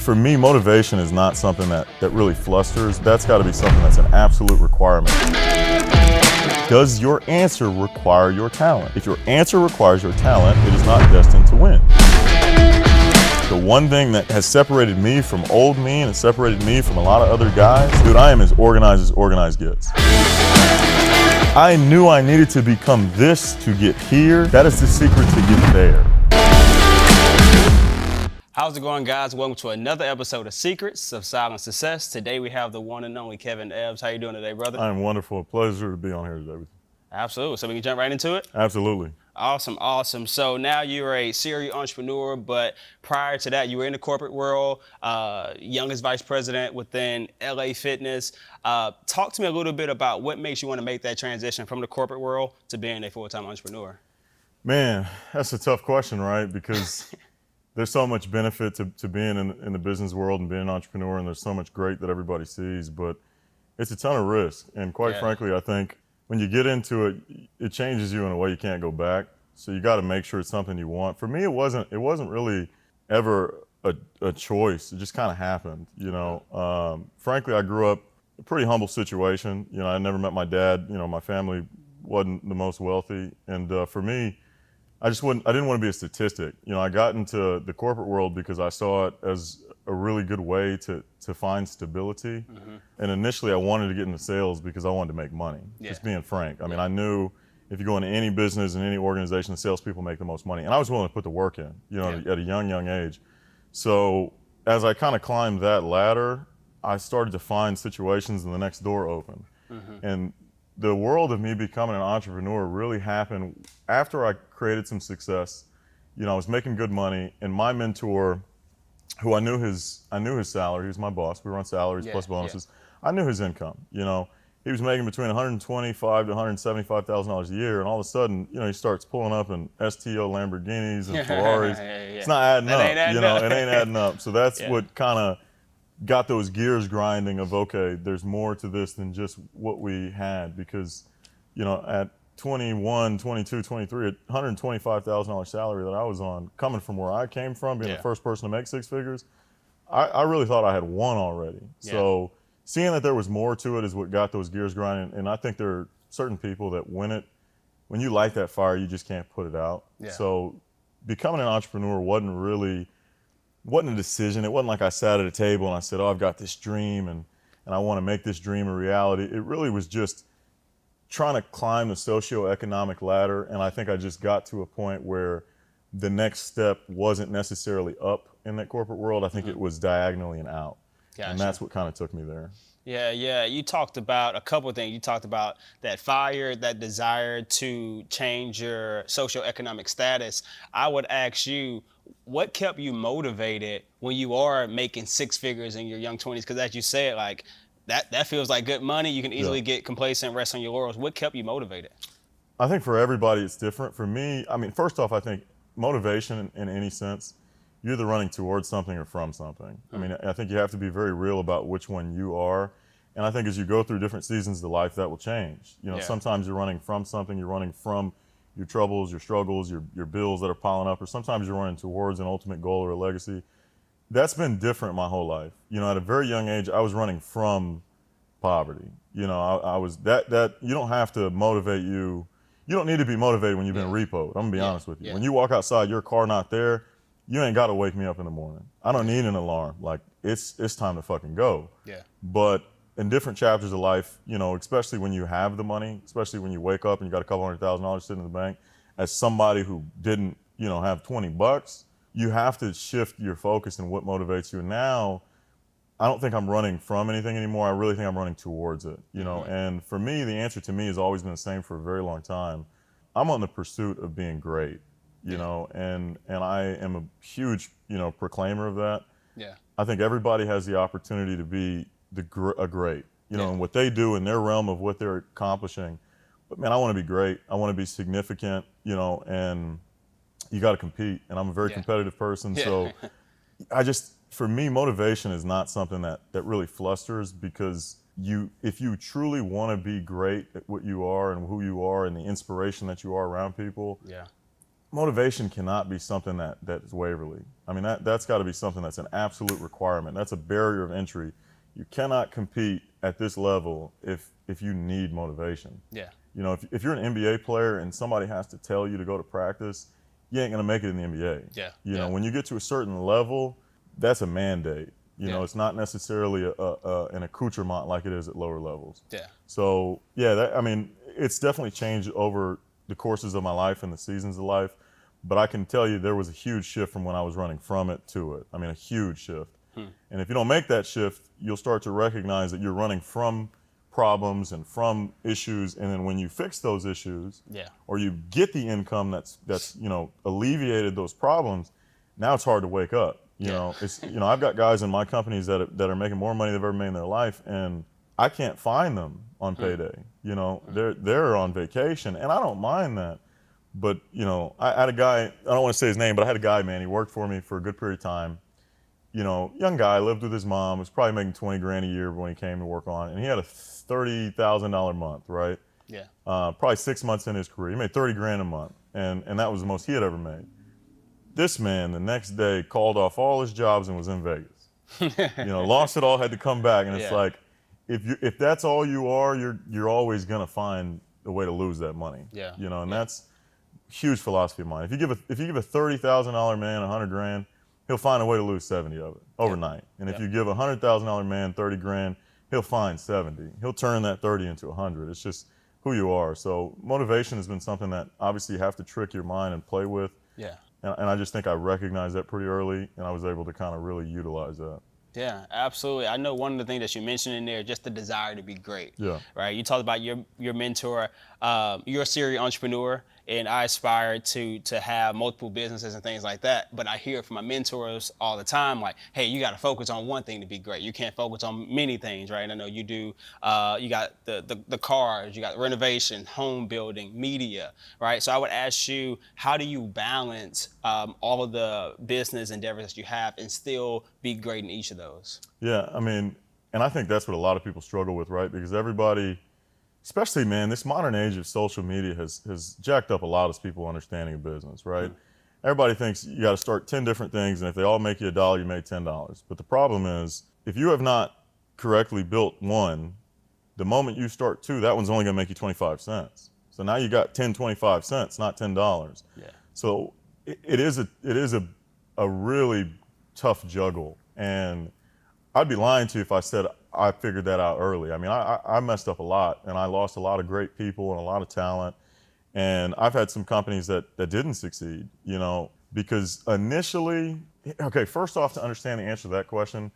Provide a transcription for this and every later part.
For me, motivation is not something that really flusters. That's got to be something that's an absolute requirement. Does your answer require your talent? If your answer requires your talent, it is not destined to win. The one thing that has separated me from old me and has separated me from a lot of other guys, dude, I am as organized gets. I knew I needed to become this to get here. That is the secret to get there. How's it going, guys? Welcome to another episode of Secrets of Silent Success. Today we have the one and only Kevin Ebbs. How you doing today, brother? I'm wonderful. A pleasure to be on here today with you. Absolutely. So we can jump right into it? Absolutely. Awesome. So now you're a serial entrepreneur, but prior to that, you were in the corporate world, youngest vice president within LA Fitness. Talk to me a little bit about what makes you want to make that transition from the corporate world to being a full-time entrepreneur. Man, that's a tough question, right? Because there's so much benefit to being in the business world and being an entrepreneur, and there's so much great that everybody sees, but it's a ton of risk. And quite frankly, I think when you get into it, it changes you in a way you can't go back. So you got to make sure it's something you want. For me, it wasn't really ever a choice. It just kind of happened, you know. Frankly, I grew up in a pretty humble situation. You know, I never met my dad. You know, my family wasn't the most wealthy, and for me, I didn't want to be a statistic. You know, I got into the corporate world because I saw it as a really good way to find stability. Mm-hmm. And initially I wanted to get into sales because I wanted to make money, just being frank. I mean, I knew if you go into any business and any organization, the salespeople make the most money. And I was willing to put the work in, you know, at a young age. So as I kind of climbed that ladder, I started to find situations and the next door opened. Mm-hmm. And the world of me becoming an entrepreneur really happened after I created some success. You know, I was making good money, and my mentor, who I knew his salary, he was my boss. We were on salaries plus bonuses. I knew his income. You know, he was making between $125,000 to $175,000 a year, and all of a sudden, you know, he starts pulling up in STO Lamborghinis and Ferraris. It's not adding up. It ain't adding up. So that's what kind of got those gears grinding of, okay, there's more to this than just what we had, because, you know, at 21, 22, 23, at $125,000 salary that I was on, coming from where I came from, being the first person to make six figures, I really thought I had won already. Yeah. So seeing that there was more to it is what got those gears grinding. And I think there are certain people that when you light that fire, you just can't put it out. Yeah. So becoming an entrepreneur wasn't a decision. It wasn't like I sat at a table and I said, oh, I've got this dream and I want to make this dream a reality. It really was just trying to climb the socioeconomic ladder. And I think I just got to a point where the next step wasn't necessarily up in that corporate world. I think it was diagonally and out. Gotcha. And that's what kind of took me there. Yeah. You talked about a couple of things. You talked about that fire, that desire to change your socioeconomic status. I would ask you, what kept you motivated when you are making six figures in your young 20s? Because as you said, like that feels like good money. You can easily get complacent, rest on your laurels. What kept you motivated? I think for everybody it's different. For me, I mean, first off, I think motivation in any sense, you're either running towards something or from something. I mean, I think you have to be very real about which one you are. And I think as you go through different seasons of life, that will change. You know, sometimes you're running from something, you're running from your troubles, your struggles, your bills that are piling up, or sometimes you're running towards an ultimate goal or a legacy. That's been different my whole life. You know, at a very young age, I was running from poverty. You know, I was that you don't have to motivate you. You don't need to be motivated when you've been repoed. I'm gonna be honest with you. When you walk outside, your car not there, you ain't got to wake me up in the morning. I don't need an alarm. Like it's time to fucking go. Yeah. But in different chapters of life, you know, especially when you have the money, especially when you wake up and you got a couple $100,000 sitting in the bank, as somebody who didn't, you know, have $20, you have to shift your focus and what motivates you. And now, I don't think I'm running from anything anymore. I really think I'm running towards it, you know. And for me, the answer to me has always been the same for a very long time. I'm on the pursuit of being great, you know, and I am a huge, you know, proclaimer of that. Yeah. I think everybody has the opportunity to be a great, you know, and what they do in their realm of what they're accomplishing. But man, I want to be great. I want to be significant, you know, and you got to compete. And I'm a very competitive person. So for me, motivation is not something that really flusters, because if you truly want to be great at what you are and who you are and the inspiration that you are around people, motivation cannot be something that is waverly. I mean, that's got to be something that's an absolute requirement. That's a barrier of entry. You cannot compete at this level if you need motivation. Yeah. You know, if you're an NBA player and somebody has to tell you to go to practice, you ain't gonna make it in the NBA. Yeah. You know, when you get to a certain level, that's a mandate. You know, it's not necessarily an accoutrement like it is at lower levels. Yeah. So yeah, I mean, it's definitely changed over the courses of my life and the seasons of life. But I can tell you there was a huge shift from when I was running from it to it. I mean, a huge shift. And if you don't make that shift, you'll start to recognize that you're running from problems and from issues. And then when you fix those issues, or you get the income that's you know, alleviated those problems, now it's hard to wake up. You know, it's, you know, I've got guys in my companies that are making more money than they've ever made in their life, and I can't find them on payday. You know, they're on vacation, and I don't mind that. But you know, I had a guy, I don't want to say his name, but I had a guy, man, he worked for me for a good period of time. You know, young guy, lived with his mom, was probably making 20 grand a year when he came to work on it, and he had a $30,000 month, right? Yeah. Probably 6 months in his career, he made 30 grand a month, and that was the most he had ever made. This man, the next day, called off all his jobs and was in Vegas. You know, lost it all, had to come back, and it's like, if that's all you are, you're always gonna find a way to lose that money. Yeah. You know, and that's a huge philosophy of mine. If you give a $30,000 man 100 grand, he'll find a way to lose 70 of it overnight. And if you give a $100,000 man 30 grand, he'll find 70. He'll turn that 30 into 100. It's just who you are. So motivation has been something that obviously you have to trick your mind and play with. Yeah. And I just think I recognized that pretty early, and I was able to kind of really utilize that. Yeah, absolutely. I know one of the things that you mentioned in there, just the desire to be great. Yeah. Right. You talked about your mentor. You're a serial entrepreneur, and I aspire to have multiple businesses and things like that. But I hear from my mentors all the time, like, hey, you got to focus on one thing to be great. You can't focus on many things, right? And I know you do. You got the cars, you got renovation, home building, media, right? So I would ask you, how do you balance all of the business endeavors that you have and still be great in each of those? Yeah, I mean, and I think that's what a lot of people struggle with, right? Because everybody, especially, man, this modern age of social media has jacked up a lot of people's understanding of business, right? Everybody thinks you got to start 10 different things, and if they all make you $1, you made $10. But the problem is, if you have not correctly built one, the moment you start two, that one's only going to make you 25 cents. So now you got 10, 25 cents, not $10. Yeah. So it is a really tough juggle, and I'd be lying to you if I said I figured that out early. I mean, I messed up a lot, and I lost a lot of great people and a lot of talent. And I've had some companies that didn't succeed, you know, because initially, okay, first off, to understand the answer to that question,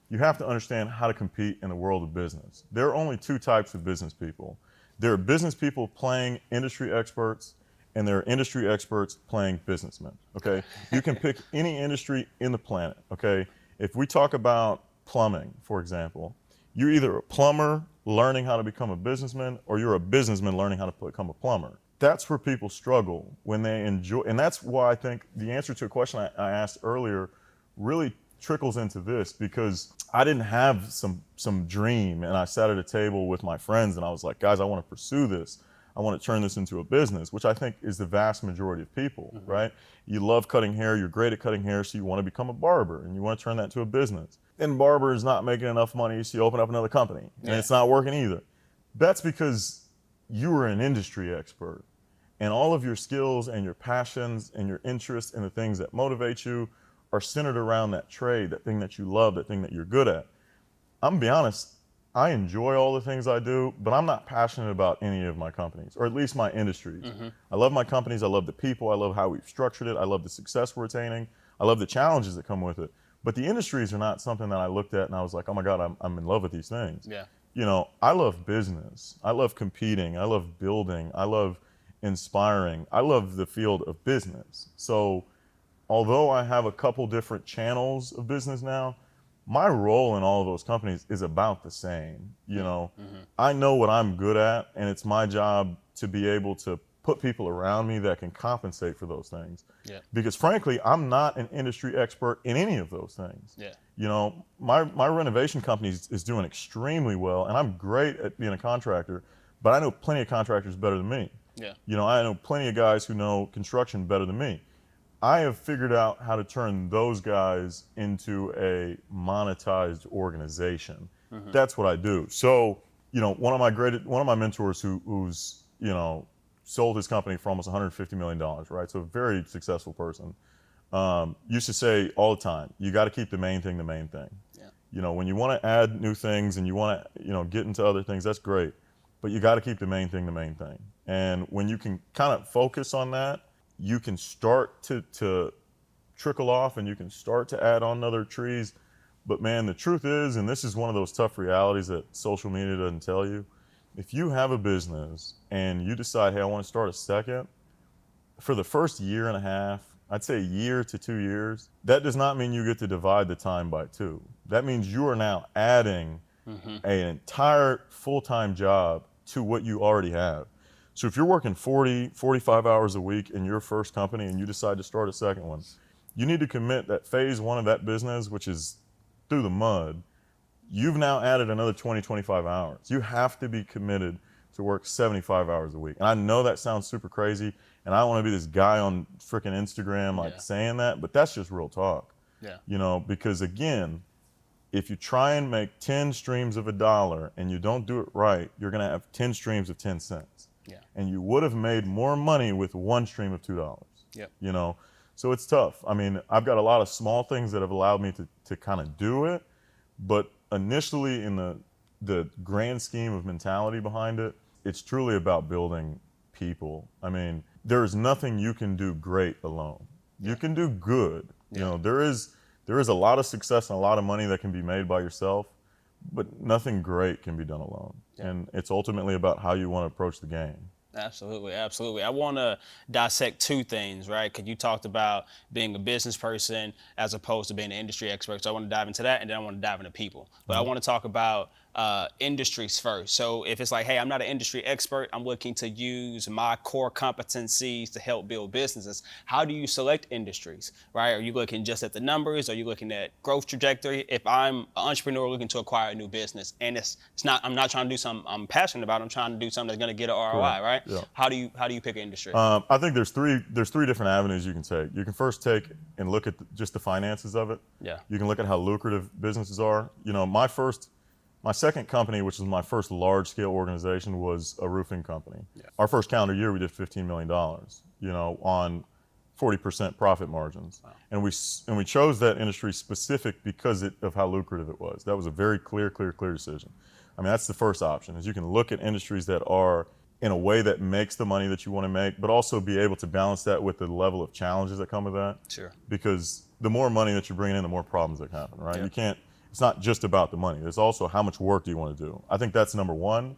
you have to understand how to compete in the world of business. There are only two types of business people. There are business people playing industry experts, and there are industry experts playing businessmen, okay? You can pick any industry in the planet, okay? If we talk about plumbing, for example, you're either a plumber learning how to become a businessman, or you're a businessman learning how to become a plumber. That's where people struggle when they enjoy, and that's why I think the answer to a question I asked earlier really trickles into this, because I didn't have some dream, and I sat at a table with my friends and I was like, guys, I want to pursue this. I want to turn this into a business, which I think is the vast majority of people, right? You love cutting hair, you're great at cutting hair, so you want to become a barber and you want to turn that into a business. And barber is not making enough money, so you open up another company and it's not working either. That's because you were an industry expert, and all of your skills and your passions and your interests and the things that motivate you are centered around that trade, that thing that you love, that thing that you're good at. I'm gonna be honest, I enjoy all the things I do, but I'm not passionate about any of my companies, or at least my industries. I love my companies, I love the people, I love how we've structured it, I love the success we're attaining, I love the challenges that come with it. But the industries are not something that I looked at and I was like, oh my God, I'm in love with these things. Yeah. You know, I love business, I love competing, I love building, I love inspiring, I love the field of business. So although I have a couple different channels of business now, my role in all of those companies is about the same. You know, I know what I'm good at, and it's my job to be able to put people around me that can compensate for those things. Yeah. Because frankly, I'm not an industry expert in any of those things. Yeah. You know, my renovation company is doing extremely well, and I'm great at being a contractor, but I know plenty of contractors better than me. Yeah. I know plenty of guys who know construction better than me. I have figured out how to turn those guys into a monetized organization. That's what I do. So, one of my mentors who's, sold his company for almost $150 million, right? So a very successful person, used to say all the time, you got to keep the main thing the main thing. Yeah. When you want to add new things and you want to, get into other things, that's great. But you got to keep the main thing the main thing. And when you can kind of focus on that, you can start to trickle off and you can start to add on other trees. But man, the truth is, and this is one of those tough realities that social media doesn't tell you, if you have a business and you decide, hey, I want to start a second, for the first year and a half, I'd say a year to 2 years, that does not mean you get to divide the time by two. That means you are now adding an entire full-time job to what you already have. So if you're working 40, 45 hours a week in your first company and you decide to start a second one, you need to commit that phase one of that business, which is through the mud, you've now added another 20, 25 hours. You have to be committed to work 75 hours a week. And I know that sounds super crazy, and I don't want to be this guy on freaking Instagram saying that, but that's just real talk. Yeah. Because again, if you try and make 10 streams of $1 and you don't do it right, you're going to have 10 streams of 10 cents. Yeah. And you would have made more money with one stream of $2. Yep. So it's tough. I mean, I've got a lot of small things that have allowed me to kind of do it, but initially in the grand scheme of mentality behind it, it's truly about building people. I mean, there is nothing you can do great alone. You can do good. There is a lot of success and a lot of money that can be made by yourself, but nothing great can be done alone. Yeah. And it's ultimately about how you want to approach the game. Absolutely, absolutely. I want to dissect two things, right? Because you talked about being a business person as opposed to being an industry expert. So I want to dive into that, and then I want to dive into people. But I want to talk about industries first. So if it's like, hey, I'm not an industry expert, I'm looking to use my core competencies to help build businesses. How do you select industries, right? Are you looking just at the numbers? Are you looking at growth trajectory? If I'm an entrepreneur looking to acquire a new business, and I'm not trying to do something I'm passionate about, I'm trying to do something that's going to get an ROI, right? Yeah. How do you pick an industry? I think there's three different avenues you can take. You can first take and look at just the finances of it. Yeah. You can look at how lucrative businesses are. My second company, which was my first large-scale organization, was a roofing company. Yeah. Our first calendar year, we did $15 million, on 40% profit margins. Wow. And we chose that industry specific because of how lucrative it was. That was a very clear decision. I mean, that's the first option, is you can look at industries that are in a way that makes the money that you want to make, but also be able to balance that with the level of challenges that come with that. Sure. Because the more money that you're bringing in, the more problems that happen, right? Yeah. It's not just about the money. There's also how much work do you want to do. I think that's number one.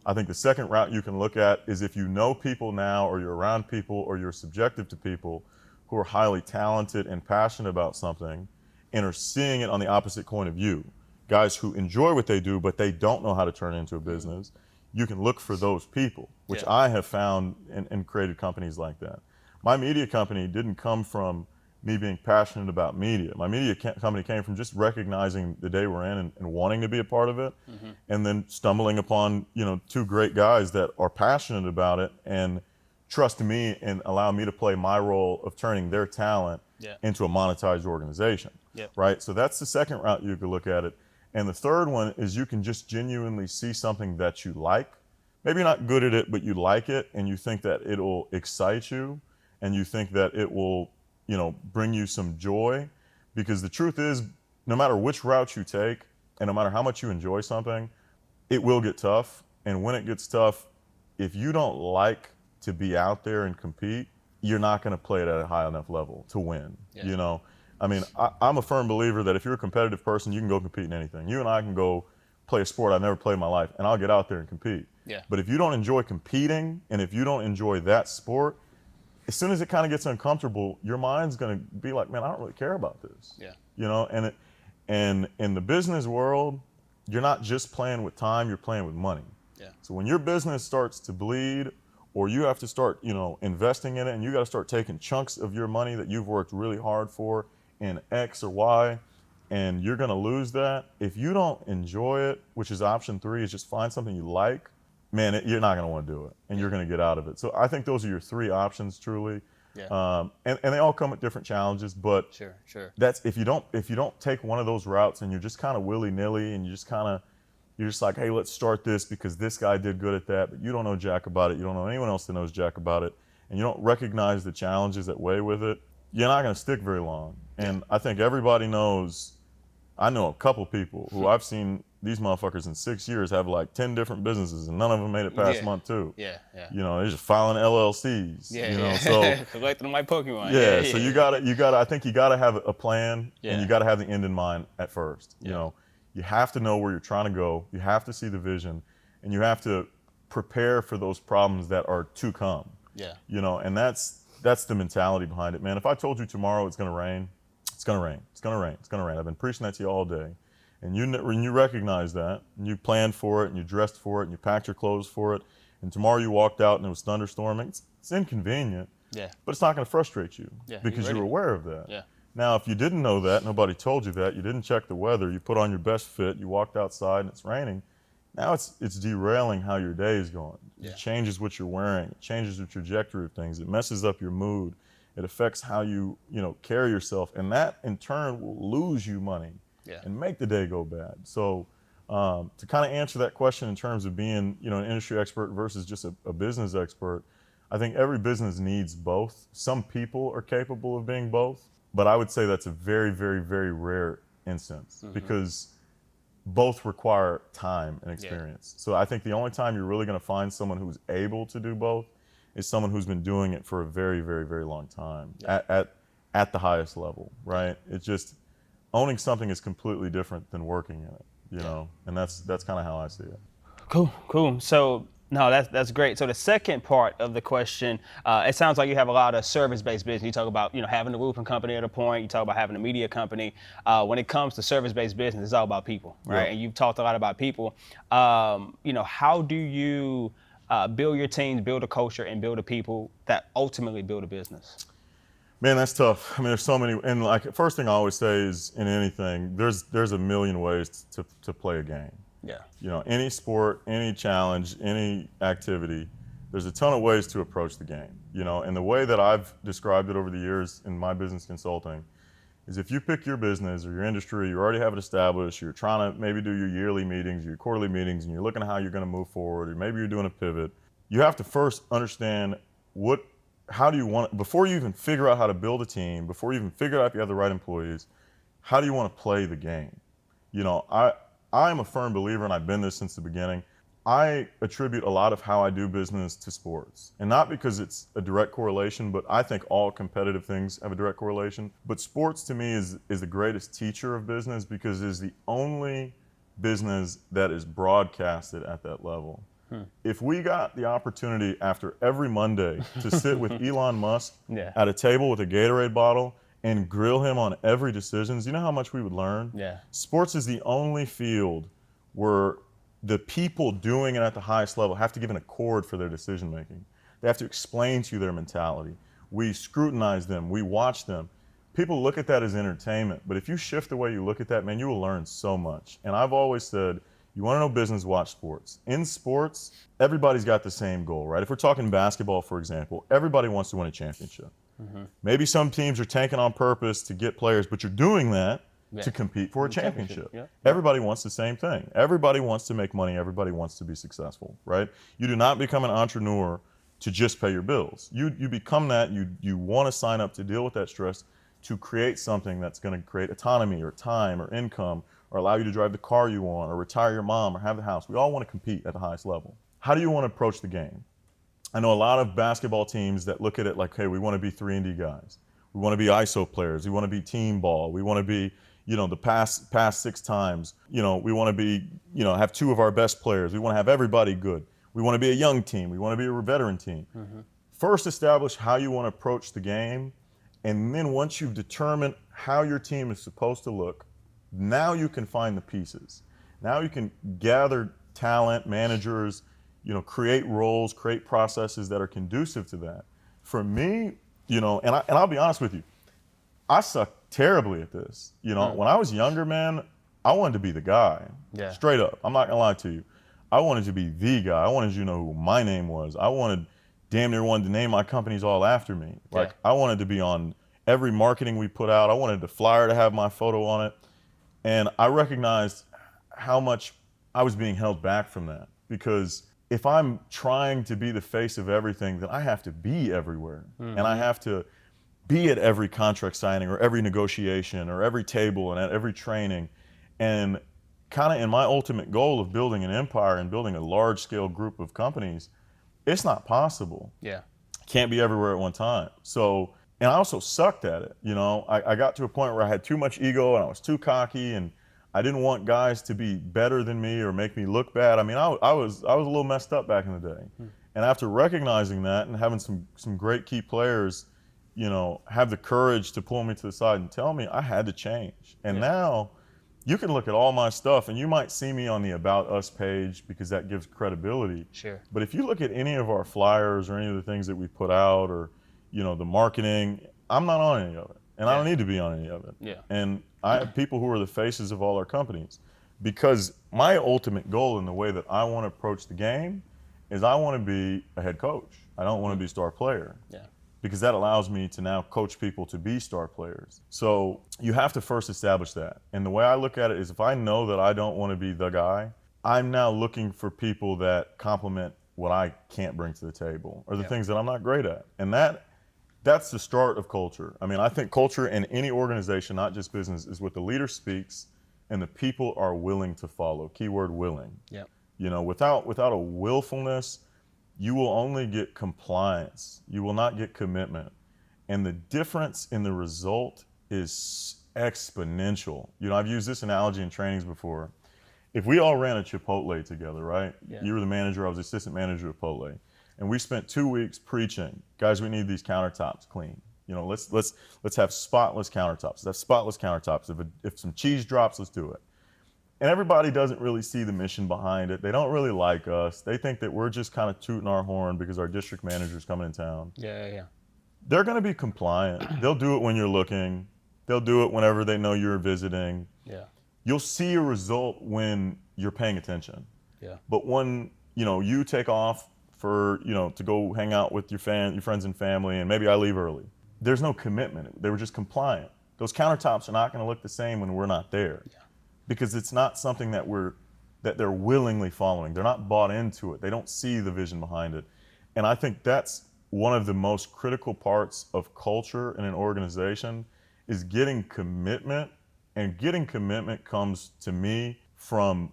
I think the second route you can look at is if you know people now, or you're around people, or you're subjective to people who are highly talented and passionate about something and are seeing it on the opposite coin of you. Guys who enjoy what they do, but they don't know how to turn it into a business. You can look for those people, which I have found and created companies like that. My media company didn't come from me being passionate about media. My media company came from just recognizing the day we're in and wanting to be a part of it, and then stumbling upon two great guys that are passionate about it and trust me and allow me to play my role of turning their talent into a monetized organization. Right? So that's the second route you could look at it. And the third one is you can just genuinely see something that you like. Maybe you're not good at it, but you like it, and you think that it'll excite you, and you think that it will bring you some joy. Because the truth is, no matter which route you take, and no matter how much you enjoy something, it will get tough. And when it gets tough, if you don't like to be out there and compete, you're not going to play it at a high enough level to win. I mean, I'm a firm believer that if you're a competitive person, you can go compete in anything. You and I can go play a sport I've never played in my life, and I'll get out there and compete. But if you don't enjoy competing, and if you don't enjoy that sport, as soon as it kind of gets uncomfortable, your mind's going to be like, man, I don't really care about this. And in the business world, you're not just playing with time, you're playing with money. So when your business starts to bleed, or you have to start, investing in it, and you got to start taking chunks of your money that you've worked really hard for in X or Y, and you're going to lose that. If you don't enjoy it, which is option 3, is just find something you like man, you're not going to want to do it, and you're going to get out of it. So I think those are your three options, truly. Yeah. And they all come with different challenges, but Sure. that's if you don't take one of those routes and you're just kind of willy-nilly and you're just like, hey, let's start this because this guy did good at that, but you don't know jack about it. You don't know anyone else that knows jack about it, and you don't recognize the challenges that weigh with it. You're not going to stick very long. And I think everybody knows. I know a couple people who I've seen these motherfuckers in 6 years have like 10 different businesses and none of them made it past month two. Yeah. You know, they're just filing LLCs. Yeah. You know, so collecting them like Pokemon. yeah. So you gotta. I think you gotta have a plan, Yeah. and you gotta have the end in mind at first. You know, you have to know where you're trying to go. You have to see the vision, and you have to prepare for those problems that are to come. Yeah. You know, and that's the mentality behind it, man. If I told you tomorrow it's gonna rain, it's gonna rain. It's gonna rain. It's gonna rain. I've been preaching that to you all day. And when you recognize that, and you planned for it, and you dressed for it, and you packed your clothes for it, and tomorrow you walked out and it was thunderstorming, it's inconvenient, but it's not going to frustrate you because you're aware of that. Yeah. Now, if you didn't know that, nobody told you that, you didn't check the weather, you put on your best fit, you walked outside and it's raining, now it's derailing how your day is going. It changes what you're wearing, it changes the trajectory of things, it messes up your mood, it affects how you carry yourself, and that in turn will lose you money. And make the day go bad. So to kind of answer that question in terms of being, an industry expert versus just a business expert, I think every business needs both. Some people are capable of being both, but I would say that's a very, very, very rare instance because both require time and experience. So I think the only time you're really going to find someone who's able to do both is someone who's been doing it for a very, very, very long time at the highest level, right? It's just, owning something is completely different than working in it, you know, and that's kind of how I see it. Cool. So, no, that's great. So the second part of the question, it sounds like you have a lot of service-based business. You talk about, having a roofing company at a point. You talk about having a media company. When it comes to service-based business, it's all about people, right? And you've talked a lot about people. How do you build your teams, build a culture, and build a people that ultimately build a business? Man, that's tough. I mean, there's so many, and like first thing I always say is in anything, there's a million ways to play a game. Yeah. Any sport, any challenge, any activity, there's a ton of ways to approach the game. And the way that I've described it over the years in my business consulting is if you pick your business or your industry, you already have it established, you're trying to maybe do your yearly meetings, your quarterly meetings, and you're looking at how you're going to move forward, or maybe you're doing a pivot, you have to first understand how do you want, before you even figure out how to build a team, before you even figure out if you have the right employees, how do you want to play the game? I'm a firm believer, and I've been this since the beginning. I attribute a lot of how I do business to sports, and not because it's a direct correlation, but I think all competitive things have a direct correlation. But sports to me is the greatest teacher of business because it is the only business that is broadcasted at that level. If we got the opportunity after every Monday to sit with Elon Musk at a table with a Gatorade bottle and grill him on every decision, you know how much we would learn? Sports is the only field where the people doing it at the highest level have to give an accord for their decision making. They have to explain to you their mentality. We scrutinize them, we watch them. People look at that as entertainment, but if you shift the way you look at that, man, you will learn so much. And I've always said, you want to know business, watch sports. In sports, everybody's got the same goal, right? If we're talking basketball, for example, everybody wants to win a championship. Maybe some teams are tanking on purpose to get players, but you're doing that to compete for a championship. Everybody wants the same thing. Everybody wants to make money. Everybody wants to be successful, right? You do not become an entrepreneur to just pay your bills. You become that. You want to sign up to deal with that stress to create something that's going to create autonomy or time or income, or allow you to drive the car you want, or retire your mom, or have the house. We all want to compete at the highest level. How do you want to approach the game? I know a lot of basketball teams that look at it like, hey, we want to be 3-and-D guys. We want to be ISO players. We want to be team ball. We want to be, the pass 6 times. We want to be, have 2 of our best players. We want to have everybody good. We want to be a young team. We want to be a veteran team. First, establish how you want to approach the game. And then once you've determined how your team is supposed to look, now you can find the pieces. Now you can gather talent, managers, create roles, create processes that are conducive to that. For me, and I'll be honest with you, I suck terribly at this. When I was younger, man, I wanted to be the guy. Straight up. I'm not gonna lie to you. I wanted to be the guy. I wanted you to know who my name was. I damn near wanted to name my companies all after me. Like, I wanted to be on every marketing we put out. I wanted the flyer to have my photo on it. And I recognized how much I was being held back from that, because if I'm trying to be the face of everything, then I have to be everywhere. And I have to be at every contract signing or every negotiation or every table and at every training. And kind of in my ultimate goal of building an empire and building a large scale group of companies, it's not possible. Yeah. Can't be everywhere at one time. So, and I also sucked at it. You know, I got to a point where I had too much ego and I was too cocky, and I didn't want guys to be better than me or make me look bad. I mean, I was a little messed up back in the day. And after recognizing that and having some great key players, you know, have the courage to pull me to the side and tell me, I had to change. And now you can look at all my stuff and you might see me on the About Us page because that gives credibility. Sure. But if you look at any of our flyers or any of the things that we put out, or, you know, the marketing, I'm not on any of it. And I don't need to be on any of it. Yeah. And I have people who are the faces of all our companies, because my ultimate goal in the way that I want to approach the game is I want to be a head coach. I don't want to be a star player. Yeah. Because that allows me to now coach people to be star players. So you have to first establish that. And the way I look at it is, if I know that I don't want to be the guy, I'm now looking for people that complement what I can't bring to the table, or the things that I'm not great at. And that's the start of culture. I mean, I think culture in any organization, not just business, is what the leader speaks and the people are willing to follow. Keyword willing. Yeah. You know, without a willfulness, you will only get compliance. You will not get commitment. And the difference in the result is exponential. You know, I've used this analogy in trainings before. If we all ran a Chipotle together, right? Yeah. You were the manager, I was the assistant manager of Chipotle. And we spent 2 weeks preaching, guys, we need these countertops clean. You know, let's have spotless countertops. Let's have spotless countertops. If some cheese drops, let's do it. And everybody doesn't really see the mission behind it. They don't really like us. They think that we're just kind of tooting our horn because our district manager's coming in town. Yeah. They're going to be compliant. They'll do it when you're looking. They'll do it whenever they know you're visiting. Yeah. You'll see a result when you're paying attention. Yeah. But when, you know, you take off for, you know, to go hang out with your friends and family, and maybe I leave early, there's no commitment. They were just compliant. Those countertops are not going to look the same when we're not there. Yeah. Because it's not something that they're willingly following. They're not bought into it. They don't see the vision behind it. And I think that's one of the most critical parts of culture in an organization, is getting commitment. And getting commitment comes to me from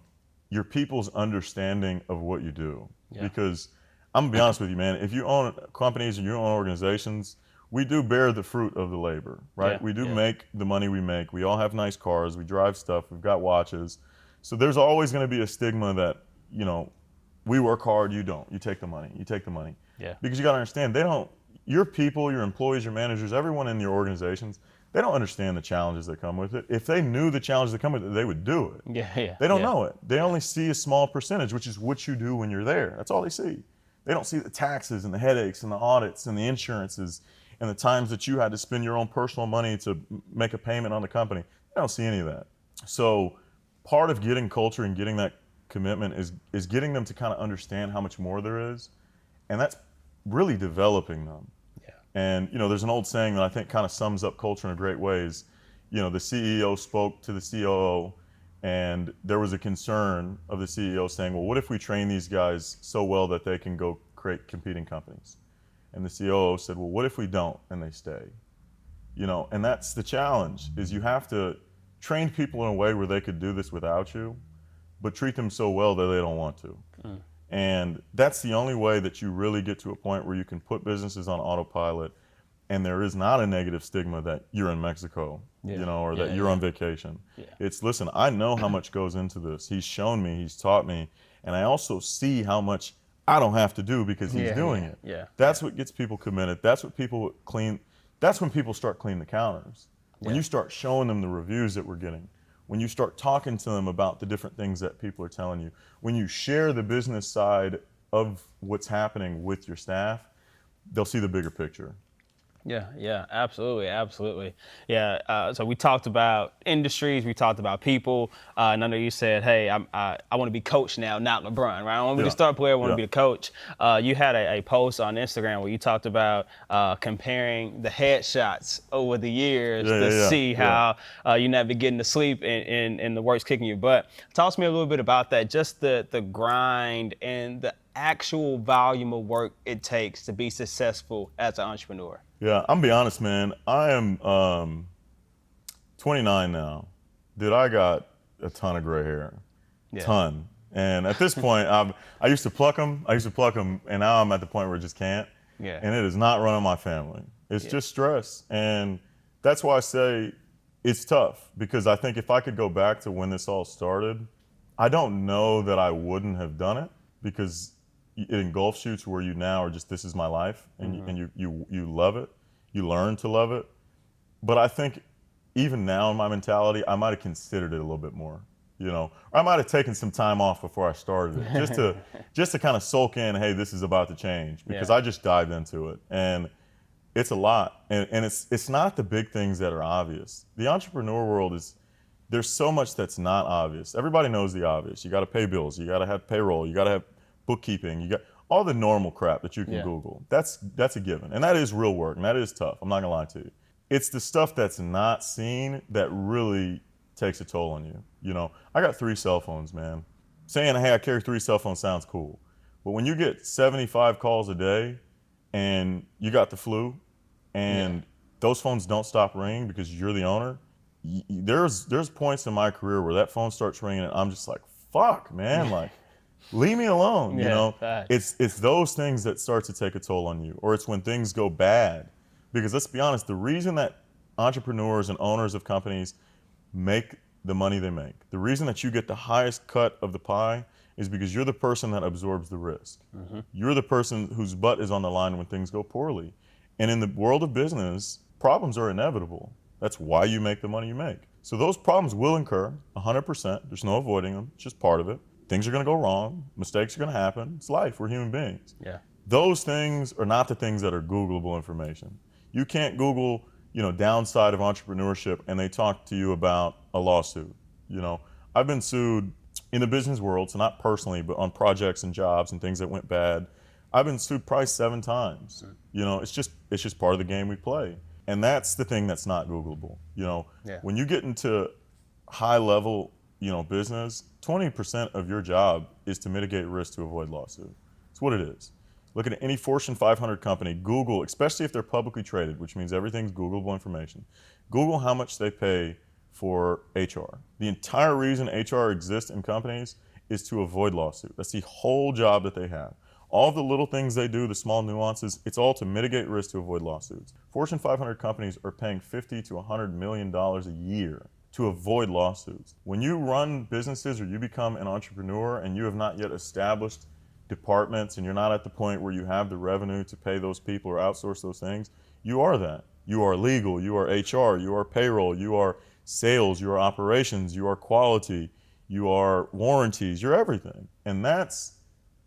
your people's understanding of what you do. Yeah. Because I'm gonna be honest with you, man, if you own companies and you own organizations, we do bear the fruit of the labor, right? Yeah, we do make the money we make. We all have nice cars. We drive stuff. We've got watches. So there's always going to be a stigma that, you know, we work hard, you don't. You take the money. You take the money. Yeah. Because you got to understand, your people, your employees, your managers, everyone in your organizations, they don't understand the challenges that come with it. If they knew the challenges that come with it, they would do it. Yeah. They don't know it. They only see a small percentage, which is what you do when you're there. That's all they see. They don't see the taxes and the headaches and the audits and the insurances and the times that you had to spend your own personal money to make a payment on the company. They don't see any of that. So part of getting culture and getting that commitment is getting them to kind of understand how much more there is. And that's really developing them. Yeah. And, you know, there's an old saying that I think kind of sums up culture in a great way is, you know, the CEO spoke to the COO, and there was a concern of the CEO saying, well, what if we train these guys so well that they can go create competing companies? And the COO said, well, what if we don't and they stay? You know, and that's the challenge, is you have to train people in a way where they could do this without you, but treat them so well that they don't want to. And that's the only way that you really get to a point where you can put businesses on autopilot and there is not a negative stigma that you're in Mexico, you know, or that you're on vacation. Yeah. It's, listen, I know how much goes into this. He's shown me, he's taught me, and I also see how much I don't have to do because he's doing it. Yeah. That's what gets people committed. That's what people clean. That's when people start cleaning the counters. When you start showing them the reviews that we're getting, when you start talking to them about the different things that people are telling you, when you share the business side of what's happening with your staff, they'll see the bigger picture. Yeah, absolutely, absolutely. Yeah, so we talked about industries, we talked about people, and I know you said, hey, I want to be coach now, not LeBron, right? I want to be the Yeah. star player, I want to Yeah. be the coach. You had a post on Instagram where you talked about comparing the headshots over the years Yeah. to Yeah. Yeah. see Yeah. how you're not getting to sleep and the work's kicking your butt. Talk to me a little bit about that, just the grind and the actual volume of work it takes to be successful as an entrepreneur. Yeah, I'm gonna be honest, man. I am 29 now. Dude, I got a ton of gray hair, Yeah. ton. And at this point, I used to pluck them. And now I'm at the point where I just can't. Yeah. And it is not running my family. It's Yeah. just stress, and that's why I say it's tough, because I think if I could go back to when this all started, I don't know that I wouldn't have done it, because it engulfs you to where you now are just, this is my life, and you love it, you learn to love it. But I think even now in my mentality, I might have considered it a little bit more, or I might have taken some time off before I started it, just to kind of soak in, hey, this is about to change, because Yeah. I just dived into it, and it's a lot, and it's not the big things that are obvious. The entrepreneur world there's so much that's not obvious. Everybody knows the obvious. You got to pay bills. You got to have payroll. You got to have bookkeeping. You got all the normal crap that you can Yeah. Google. That's a given, and that is real work, and that is tough. I'm not gonna lie to you. It's the stuff that's not seen that really takes a toll on you. I got 3 cell phones, man. Saying, hey, I carry 3 cell phones sounds cool, but when you get 75 calls a day, and you got the flu, and those phones don't stop ringing because you're the owner, there's points in my career where that phone starts ringing and I'm just like, fuck, man, like, leave me alone. Yeah, facts. It's those things that start to take a toll on you, or it's when things go bad. Because let's be honest, the reason that entrepreneurs and owners of companies make the money they make, the reason that you get the highest cut of the pie, is because you're the person that absorbs the risk. You're the person whose butt is on the line when things go poorly. And in the world of business, problems are inevitable. That's why you make the money you make. So those problems will incur 100%. There's no avoiding them. It's just part of it. Things are going to go wrong. Mistakes are going to happen. It's life. We're human beings. Yeah. Those things are not the things that are Googleable information. You can't Google, downside of entrepreneurship, and they talk to you about a lawsuit. I've been sued in the business world, so not personally, but on projects and jobs and things that went bad. I've been sued probably 7 times. It's just part of the game we play. And that's the thing that's not Googleable. Yeah. When you get into high level, business, 20% of your job is to mitigate risk to avoid lawsuit. It's what it is. Look at any Fortune 500 company, Google, especially if they're publicly traded, which means everything's Googleable information. Google how much they pay for HR. The entire reason HR exists in companies is to avoid lawsuit. That's the whole job that they have. All the little things they do, the small nuances, it's all to mitigate risk to avoid lawsuits. Fortune 500 companies are paying $50 to $100 million a year to avoid lawsuits. When you run businesses or you become an entrepreneur and you have not yet established departments and you're not at the point where you have the revenue to pay those people or outsource those things, you are that. You are legal, you are HR, you are payroll, you are sales, you are operations, you are quality, you are warranties, you're everything. And that's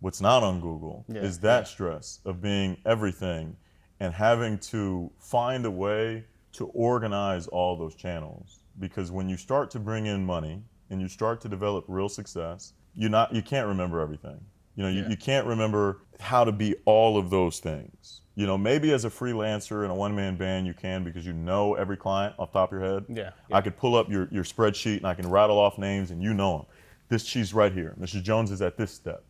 what's not on Google, is that stress of being everything and having to find a way to organize all those channels. Because when you start to bring in money and you start to develop real success, you can't remember everything. You can't remember how to be all of those things. Maybe as a freelancer in a one-man band you can, because you know every client off the top of your head. Yeah. I could pull up your spreadsheet and I can rattle off names and you know them. She's right here. Mr. Jones is at this step.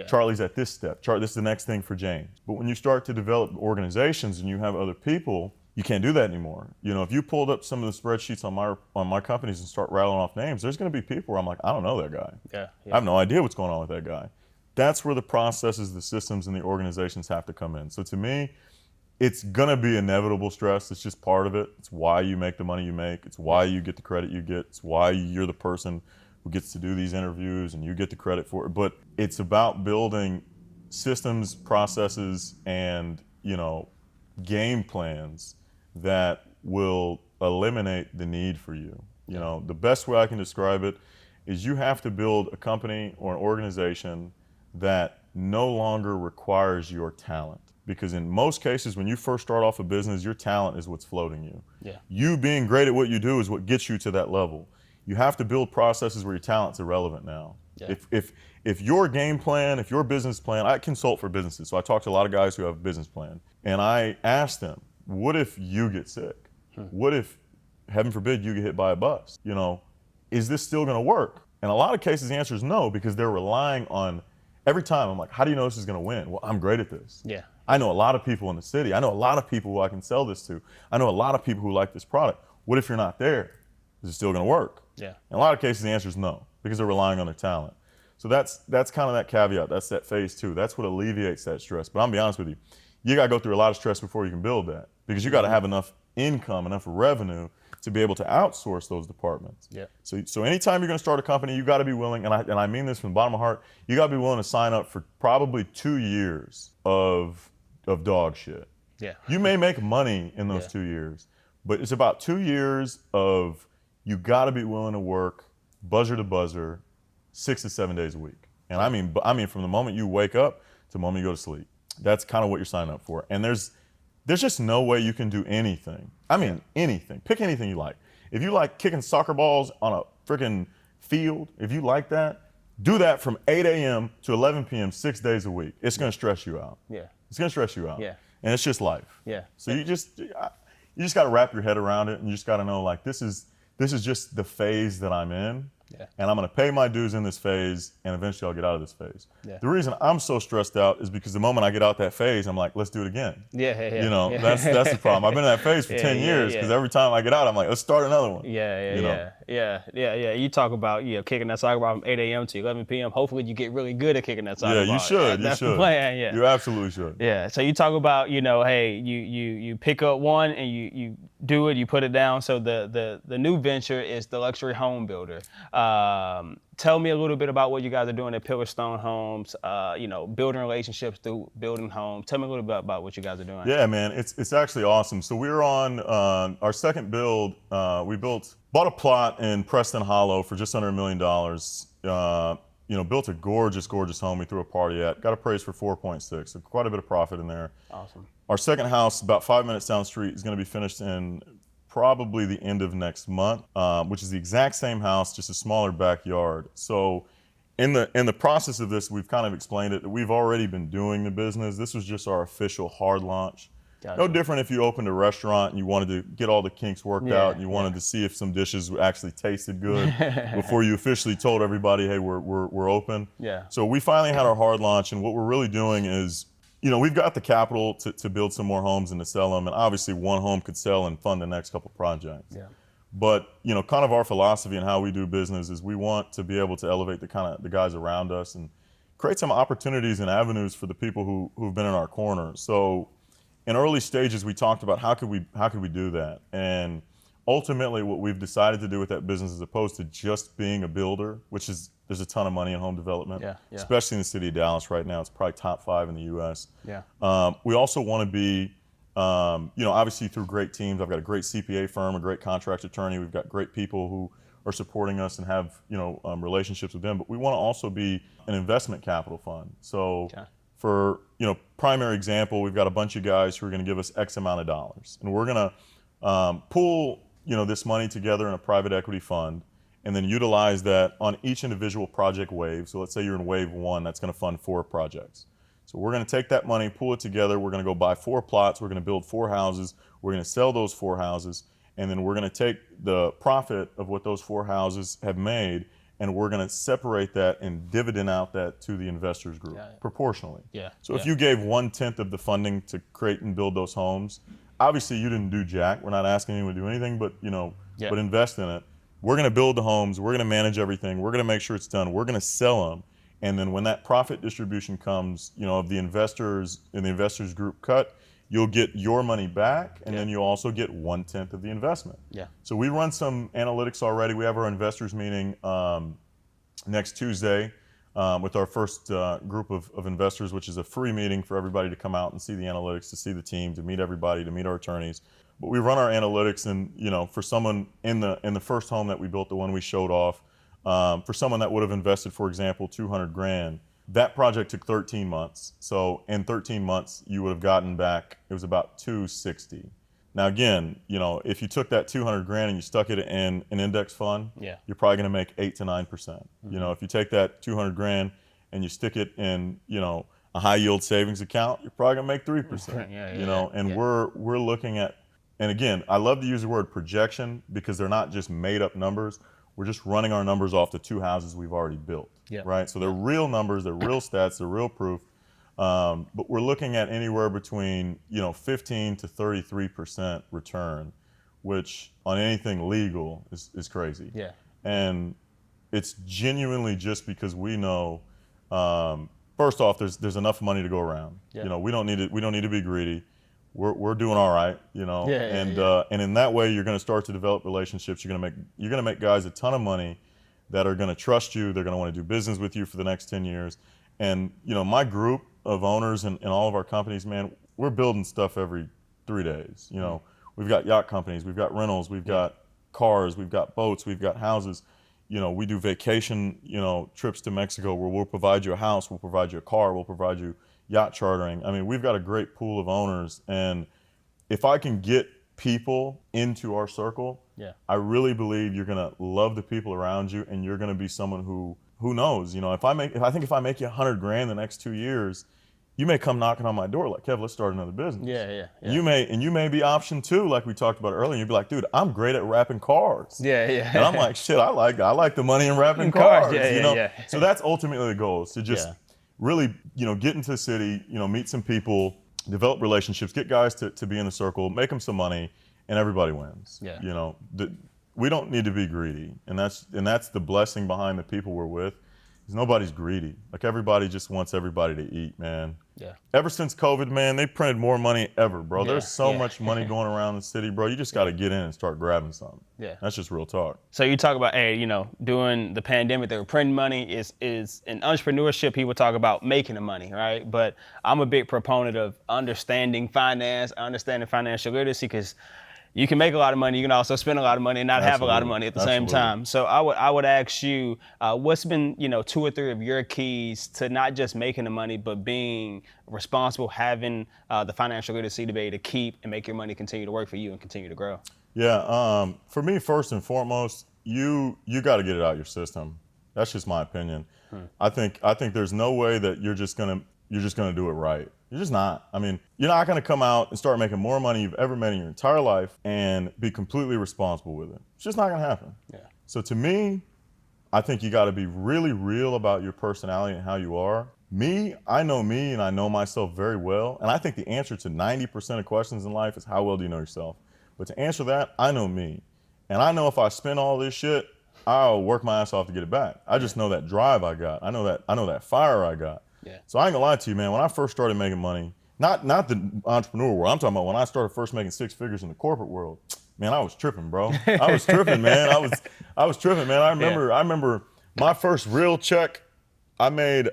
Charlie's at this step. This is the next thing for James. But when you start to develop organizations and you have other people, you can't do that anymore. If you pulled up some of the spreadsheets on my companies and start rattling off names, there's going to be people where I'm like, I don't know that guy. I have no idea what's going on with that guy. That's where the processes, the systems, and the organizations have to come in. So to me, it's going to be inevitable stress. It's just part of it. It's why you make the money you make. It's why you get the credit you get. It's why you're the person who gets to do these interviews and you get the credit for it. But it's about building systems, processes, and game plans that will eliminate the need for you. The best way I can describe it is you have to build a company or an organization that no longer requires your talent. because in most cases, when you first start off a business, your talent is what's floating you. Yeah. You being great at what you do is what gets you to that level. You have to build processes where your talent's irrelevant now. Yeah. If your game plan, if your business plan, I consult for businesses, so I talk to a lot of guys who have a business plan, and I ask them, what if you get sick? What if, heaven forbid, you get hit by a bus? You know, is this still gonna work? In a lot of cases, the answer is no, because they're relying on, every time I'm like, how do you know this is gonna win? Well, I'm great at this. Yeah. I know a lot of people in the city. I know a lot of people who I can sell this to. I know a lot of people who like this product. What if you're not there? Is it still gonna work? Yeah. In a lot of cases, the answer is no, because they're relying on their talent. So that's kind of that caveat. That's that phase 2. That's what alleviates that stress. But I'm gonna be honest with you, you gotta go through a lot of stress before you can build that, because you gotta have enough income, enough revenue to be able to outsource those departments. Yeah. So anytime you're gonna start a company, you gotta be willing, and I mean this from the bottom of my heart, you gotta be willing to sign up for probably 2 years of dog shit. Yeah. You may make money in those 2 years, but it's about 2 years of, you gotta be willing to work buzzer to buzzer, 6 to 7 days a week. And I mean from the moment you wake up to the moment you go to sleep. That's kind of what you're signing up for. And there's just no way you can do anything. I mean, anything. Pick anything you like. If you like kicking soccer balls on a freaking field, if you like that, do that from 8 a.m. to 11 p.m. 6 days a week. It's gonna stress you out. Yeah. It's gonna stress you out. Yeah. And it's just life. Yeah. So you just gotta wrap your head around it, and you just gotta know, like, this is just the phase that I'm in. Yeah. And I'm gonna pay my dues in this phase, and eventually I'll get out of this phase. Yeah. The reason I'm so stressed out is because the moment I get out that phase, I'm like, let's do it again. Yeah. You know, yeah. that's the problem. I've been in that phase for 10 years, because every time I get out, I'm like, let's start another one. Yeah. You talk about kicking that soccer ball from 8 a.m. to 11 p.m. Hopefully you get really good at kicking that soccer ball. Yeah, you should. That's You should. the plan. Yeah. You absolutely should. Yeah. So you talk about, hey, you pick up one and you do it, you put it down. So the new venture is the luxury home builder. Tell me a little bit about what you guys are doing at Pillarstone Homes, building relationships through building homes. Tell me a little bit about what you guys are doing. Yeah, man, it's actually awesome. So we're on our second build. Bought a plot in Preston Hollow for just under $1 million. Built a gorgeous home we threw a party at. Got appraised for 4.6, so quite a bit of profit in there. Awesome. Our second house, about 5 minutes down the street, is gonna be finished in probably the end of next month, which is the exact same house, just a smaller backyard. So in the process of this, we've kind of explained it that we've already been doing the business. This was just our official hard launch. Gotcha. No different if you opened a restaurant and you wanted to get all the kinks worked out, and you wanted to see if some dishes actually tasted good before you officially told everybody, hey, we're open. Yeah. So we finally had our hard launch, and what we're really doing is, we've got the capital to build some more homes and to sell them, and obviously one home could sell and fund the next couple projects. Yeah. But kind of our philosophy and how we do business is we want to be able to elevate the guys around us and create some opportunities and avenues for the people who've been in our corner. So in early stages, we talked about how could we do that, and ultimately what we've decided to do with that business, as opposed to just being a builder, which is, there's a ton of money in home development, especially in the city of Dallas right now. It's probably top 5 in the U.S. Yeah. We also want to be, obviously through great teams. I've got a great CPA firm, a great contract attorney. We've got great people who are supporting us and have, relationships with them. But we want to also be an investment capital fund. So for, primary example, we've got a bunch of guys who are going to give us X amount of dollars. And we're going to pool, this money together in a private equity fund, and then utilize that on each individual project wave. So let's say you're in wave 1, that's gonna fund 4 projects. So we're gonna take that money, pool it together, we're gonna go buy 4 plots, we're gonna build 4 houses, we're gonna sell those 4 houses, and then we're gonna take the profit of what those 4 houses have made, and we're gonna separate that and dividend out that to the investors group, proportionally. Yeah. So if you gave 1/10 of the funding to create and build those homes, obviously you didn't do jack. We're not asking anyone to do anything, but but invest in it. We're going to build the homes. We're going to manage everything. We're going to make sure it's done. We're going to sell them. And then when that profit distribution comes, of the investors in the investors group cut, you'll get your money back, and then you'll also get 1/10 of the investment. Yeah. So we run some analytics already. We have our investors meeting next Tuesday with our first group of investors, which is a free meeting for everybody to come out and see the analytics, to see the team, to meet everybody, to meet our attorneys. But we run our analytics, and for someone in the first home that we built, the one we showed off, for someone that would have invested, for example, $200,000, That project took 13 months. So in 13 months, you would have gotten back, it was about 260. Now again, if you took that 200 grand and you stuck it in an index fund, you're probably going to make 8 to 9%. If you take that 200 grand and you stick it in, a high yield savings account, you're probably going to make 3%. We're looking at, and again, I love to use the word projection because they're not just made up numbers. We're just running our numbers off the 2 houses we've already built, right? So they're real numbers, they're real stats, they're real proof. But we're looking at anywhere between 15 to 33% return, which on anything legal is crazy. Yeah. And it's genuinely just because we know, first off, there's enough money to go around. Yeah. We don't need to be greedy. We're doing all right, and in that way you're going to start to develop relationships. You're going to make guys a ton of money that are going to trust you. They're going to want to do business with you for the next 10 years. And my group of owners and all of our companies, man, we're building stuff every 3 days. We've got yacht companies, we've got rentals, we've got cars, we've got boats, we've got houses. We do vacation, trips to Mexico where we'll provide you a house, we'll provide you a car, we'll provide you yacht chartering. I mean, we've got a great pool of owners, and if I can get people into our circle, I really believe you're gonna love the people around you, and you're gonna be someone who knows. If I make you 100 grand the next 2 years, you may come knocking on my door like, Kev, let's start another business. Yeah. You may be option 2, like we talked about earlier. You'd be like, dude, I'm great at wrapping cars. Yeah. And I'm like, shit, I like the money in wrapping cars. Yeah. So that's ultimately the goal, is to just really, get into the city, meet some people, develop relationships, get guys to be in the circle, make them some money, and everybody wins. Yeah. We don't need to be greedy, and that's the blessing behind the people we're with. Is nobody's greedy. Like, everybody just wants everybody to eat, man. Yeah. Ever since COVID, man, they printed more money ever, bro. There's so much money going around the city, bro. You just got to get in and start grabbing something. Yeah. That's just real talk. So you talk about, during the pandemic, they were printing money. Is in entrepreneurship, people talk about making the money, right? But I'm a big proponent of understanding finance, understanding financial literacy, because you can make a lot of money. You can also spend a lot of money and not have a lot of money at the same time. So I would ask you, what's been 2 or 3 of your keys to not just making the money, but being responsible, having the financial literacy to be able to keep and make your money continue to work for you and continue to grow? Yeah, for me, first and foremost, you got to get it out of your system. That's just my opinion. I think there's no way that you're just gonna do it right. You're just not. I mean, you're not going to come out and start making more money you've ever made in your entire life and be completely responsible with it. It's just not going to happen. Yeah. So to me, I think you got to be really real about your personality and how you are. I know me and I know myself very well. And I think the answer to 90% of questions in life is, how well do you know yourself? But to answer that, I know me. And I know if I spend all this shit, I'll work my ass off to get it back. I just know that drive I got. I know that fire I got. Yeah. So I ain't gonna lie to you, man. When I first started making money, not the entrepreneur world, I'm talking about when I started first making 6 figures in the corporate world, man, I was tripping, bro. I was tripping, man. I was tripping, man. I remember my first real check I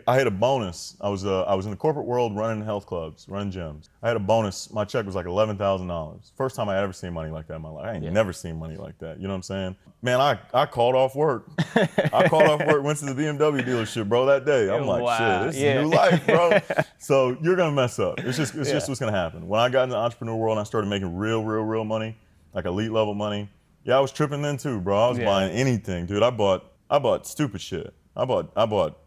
had a bonus. I was in the corporate world running health clubs, running gyms. I had a bonus. My check was like $11,000. First time I ever seen money like that in my life. I ain't never seen money like that. You know what I'm saying? Man, I called off work. Went to the BMW dealership, bro, that day. I'm like, shit, this is new life, bro. So you're gonna mess up. It's just what's gonna happen. When I got in the entrepreneur world and I started making real money, like elite level money, I was tripping then too, bro. I was buying anything, dude. I bought stupid shit.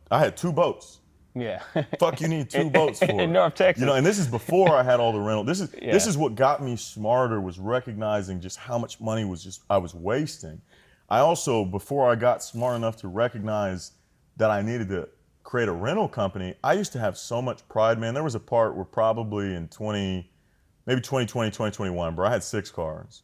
I had 2 boats. Yeah. Fuck, you need 2 boats for in North Texas. You know, and this is before I had all the rental. This is what got me smarter, was recognizing just how much money I was wasting. I also, before I got smart enough to recognize that I needed to create a rental company, I used to have so much pride, man. There was a part where probably in 2020, 2021, bro, I had 6 cars.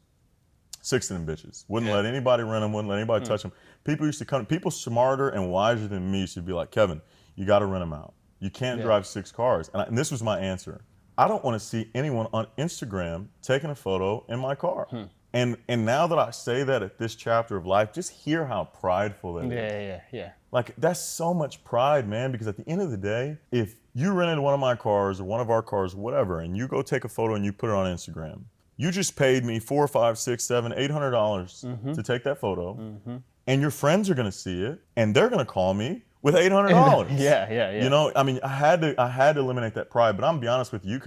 6 of them bitches. Wouldn't let anybody rent them, wouldn't let anybody touch them. People smarter and wiser than me used to be like, Kevin, you got to rent them out. You can't drive 6 cars. And this was my answer. I don't want to see anyone on Instagram taking a photo in my car. And now that I say that at this chapter of life, just hear how prideful that is. Yeah. Like, that's so much pride, man, because at the end of the day, if you rented one of my cars or one of our cars, whatever, and you go take a photo and you put it on Instagram, you just paid me $400, $500, $600, $700, $800 to take that photo, and your friends are gonna see it, and they're gonna call me, with $800. Yeah. You know, I mean, I had to eliminate that pride. But I'm gonna be honest with you,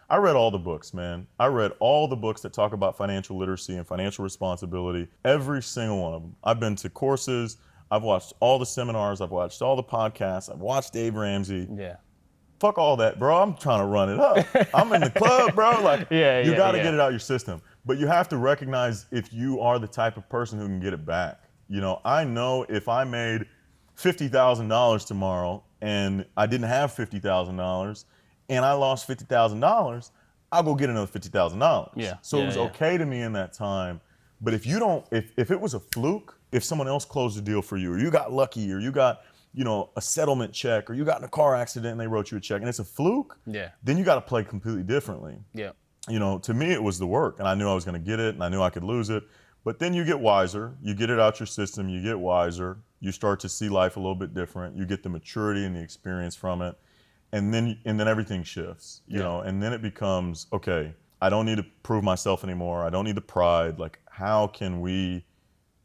I read all the books, man. I read all the books that talk about financial literacy and financial responsibility. Every single one of them. I've been to courses. I've watched all the seminars. I've watched all the podcasts. I've watched Dave Ramsey. Yeah. Fuck all that, bro. I'm trying to run it up. I'm in the club, bro. Like, you got to get it out your system. But you have to recognize if you are the type of person who can get it back. You know, I know if I made $50,000 tomorrow and I didn't have $50,000 and I lost $50,000, I'll go get another $50,000. Yeah. So it was okay to me in that time. But if you don't, if it was a fluke, if someone else closed the deal for you, or you got lucky, or you got, you know, a settlement check, or you got in a car accident and they wrote you a check and it's a fluke, then you got to play completely differently. Yeah. You know, to me, it was the work, and I knew I was going to get it, and I knew I could lose it. But then you get wiser, you get it out your system, you get wiser, you start to see life a little bit different, you get the maturity and the experience from it, and then everything shifts, you know, and then it becomes, okay, I don't need to prove myself anymore, I don't need the pride, like, how can we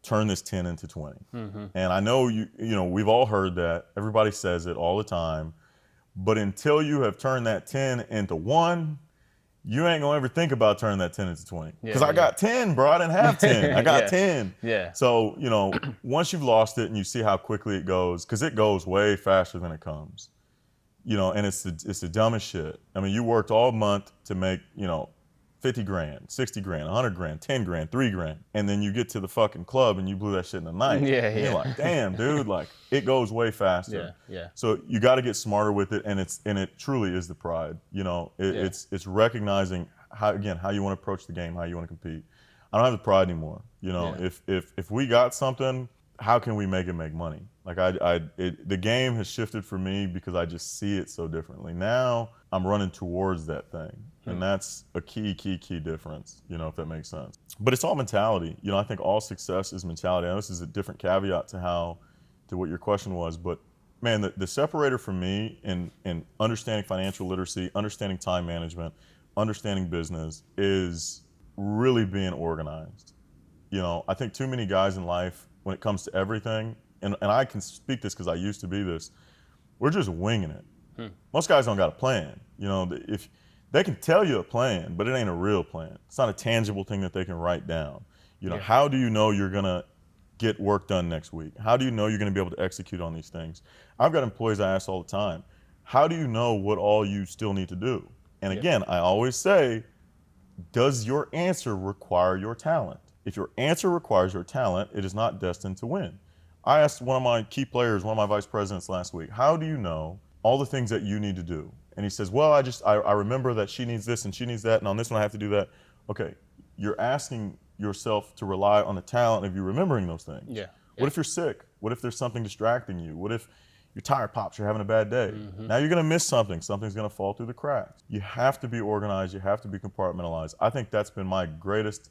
turn this 10 into 20? And I know, you know, we've all heard that, everybody says it all the time, but until you have turned that 10 into 1, you ain't gonna ever think about turning that 10 into 20. Because I got 10, bro. I didn't have 10. I got 10. Yeah. So, you know, once you've lost it and you see how quickly it goes, because it goes way faster than it comes. You know, and it's the dumbest shit. I mean, you worked all month to make, you know, 50 grand, 60 grand, 100 grand, 10 grand, 3 grand. And then you get to the fucking club and you blew that shit in the night. And you're like, damn, dude, like, it goes way faster. Yeah. So you got to get smarter with it, and it truly is the pride. You know, it's recognizing how you want to approach the game, how you want to compete. I don't have the pride anymore. You know, if we got something, how can we make it make money? Like the game has shifted for me because I just see it so differently. Now I'm running towards that thing. And that's a key difference, you know, if that makes sense. But it's all mentality. You know, I think all success is mentality. I know this is a different caveat to what your question was, but man, the separator for me in understanding financial literacy, understanding time management, understanding business is really being organized. You know, I think too many guys in life, when it comes to everything, and I can speak this because I used to be this, we're just winging it. Most guys don't got a plan. You know, if they can tell you a plan, but it ain't a real plan. It's not a tangible thing that they can write down. You know, how do you know you're gonna get work done next week? How do you know you're gonna be able to execute on these things? I've got employees I ask all the time, how do you know what all you still need to do? And again, I always say, does your answer require your talent? If your answer requires your talent, it is not destined to win. I asked one of my key players, one of my vice presidents last week, how do you know all the things that you need to do? And he says, well, I remember that she needs this and she needs that, and on this one I have to do that. Okay, you're asking yourself to rely on the talent of you remembering those things. What if you're sick? What if there's something distracting you? What if your tire pops, you're having a bad day? Now you're gonna miss something. Something's gonna fall through the cracks. You have to be organized, you have to be compartmentalized. I think that's been my greatest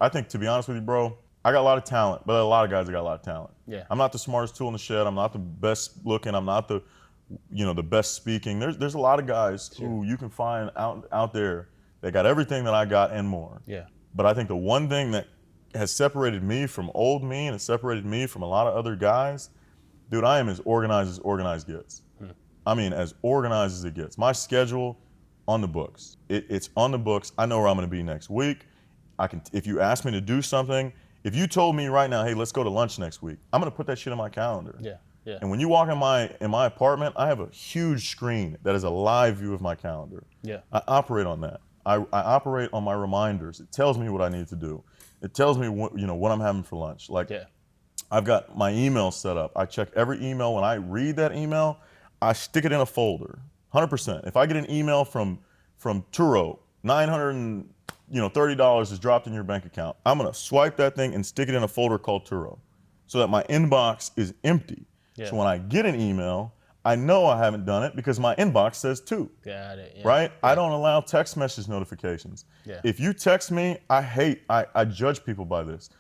I think, to be honest with you, bro, I got a lot of talent, but there are a lot of guys that got a lot of talent. I'm not the smartest tool in the shed, I'm not the best looking, I'm not the best speaking. There's a lot of guys who you can find out there that got everything that I got and more. But I think the one thing that has separated me from old me and has separated me from a lot of other guys, dude, I am as organized gets. I mean, as organized as it gets. My schedule on the books. It's on the books. I know where I'm gonna be next week. If you ask me to do something, if you told me right now, hey, let's go to lunch next week, I'm gonna put that shit in my calendar. And when you walk in my apartment, I have a huge screen that is a live view of my calendar. I operate on that. I operate on my reminders. It tells me what I need to do. It tells me what I'm having for lunch. Like, I've got my email set up. I check every email. When I read that email, I stick it in a folder, 100%. If I get an email from Turo, $930 is dropped in your bank account, I'm gonna swipe that thing and stick it in a folder called Turo, so that my inbox is empty. So when I get an email, I know I haven't done it because my inbox says to. Got it. Right? I don't allow text message notifications. If you text me, I judge people by this.